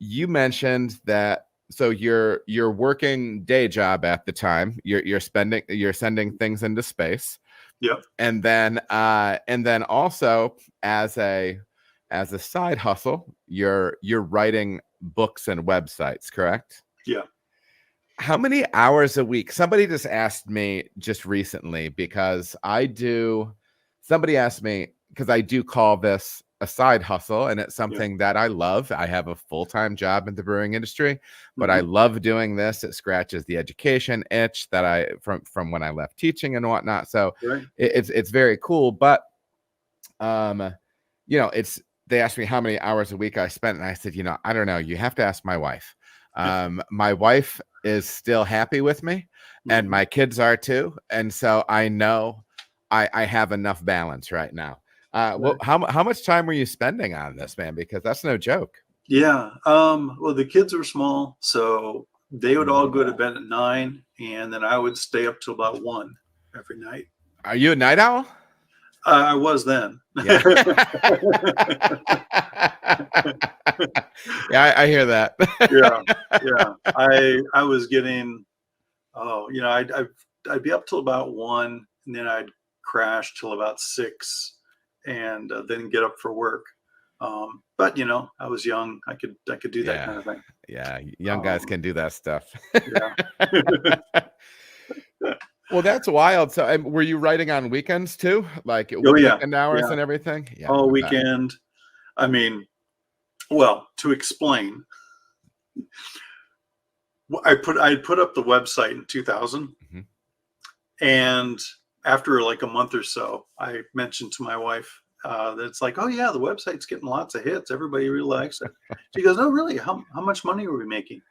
you mentioned that, so your working day job at the time, you're sending things into space. Yep. And then also as a side hustle, you're writing books and websites, correct? Yeah. How many hours a week? Somebody just asked me just recently, because somebody asked me, because I do call this a side hustle, and it's something that I love. I have a full-time job in the brewing industry, but I love doing this. It scratches the education itch that I from when I left teaching and whatnot. So it's very cool. But they asked me how many hours a week I spent, and I said, I don't know. You have to ask my wife. My wife is still happy with me, and my kids are too. And so I know I have enough balance right now. Well, how much time were you spending on this, man? Because that's no joke. Yeah. Well, the kids were small, so they would all go to bed at 9, and then I would stay up till about 1 every night. Are you a night owl? I was then. Yeah. Yeah, I hear that. Yeah. I was getting, I'd be up till about 1, and then I'd crash till about 6, and then get up for work. But I was young. I could do that kind of thing. Yeah, young guys can do that stuff. Yeah. Well, that's wild. So, were you writing on weekends too, like weekend hours and everything? Yeah, all weekend. I mean, well, to explain, I put up the website in 2000, and after like a month or so, I mentioned to my wife that it's like, oh yeah, the website's getting lots of hits. Everybody really likes it. She goes, oh really? How much money are we making?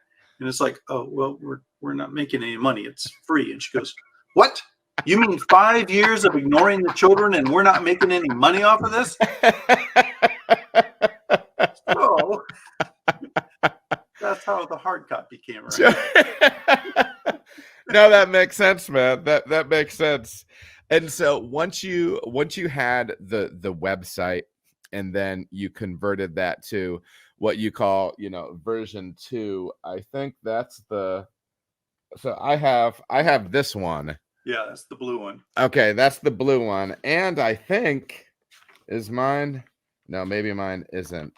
And it's like, oh well, we're not making any money. It's free. And she goes, what? You mean 5 years of ignoring the children and we're not making any money off of this? So that's how the hard copy came around. No, that makes sense, man. That makes sense. And so once you had the website, and then you converted that to what you call, version 2, I think that's so I have this one. Yeah, that's the blue one. Okay, that's the blue one. And I think, is mine? No, maybe mine isn't.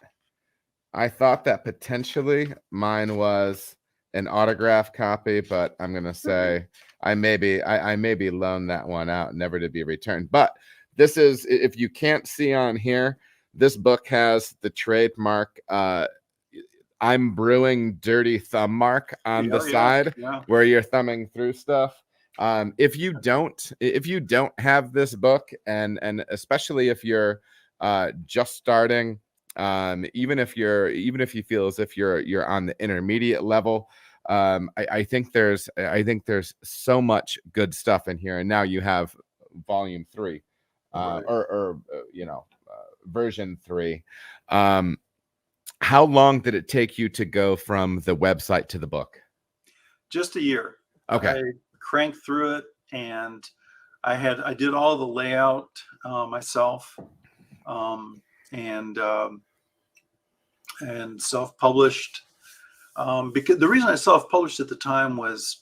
I thought that potentially mine was an autograph copy, but I'm gonna say I maybe loaned that one out, never to be returned. But this is, if you can't see on here, this book has the trademark I'm brewing dirty thumb mark on the side where you're thumbing through stuff. If you don't have this book, and especially if you're just starting, even if you feel as if you're on the intermediate level, I think there's so much good stuff in here. And now you have volume 3, or version 3. How long did it take you to go from the website to the book? Just a year. Okay. I cranked through it, and I did all the layout myself, and self-published. Because the reason I self-published at the time was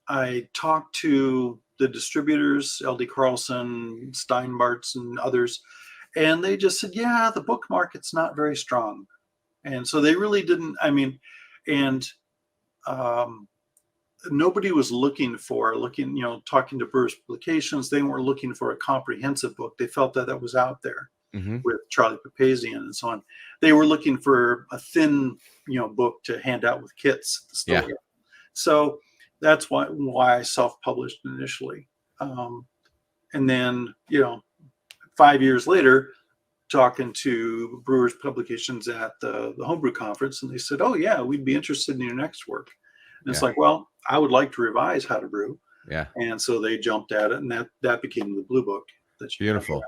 I talked to the distributors, LD Carlson, Steinbart's, and others, and they just said, yeah, the book market's not very strong. And so they really didn't, nobody was talking to Brewers Publications. They weren't looking for a comprehensive book. They felt that was out there with Charlie Papazian and so on. They were looking for a thin, book to hand out with kits at the store. Yeah. So that's why I self-published initially. And then, 5 years later, talking to Brewers Publications at the Homebrew Conference, and they said, oh yeah, we'd be interested in your next work. And it's like, well, I would like to revise How to Brew. Yeah. And so they jumped at it, and that became the blue book. Beautiful.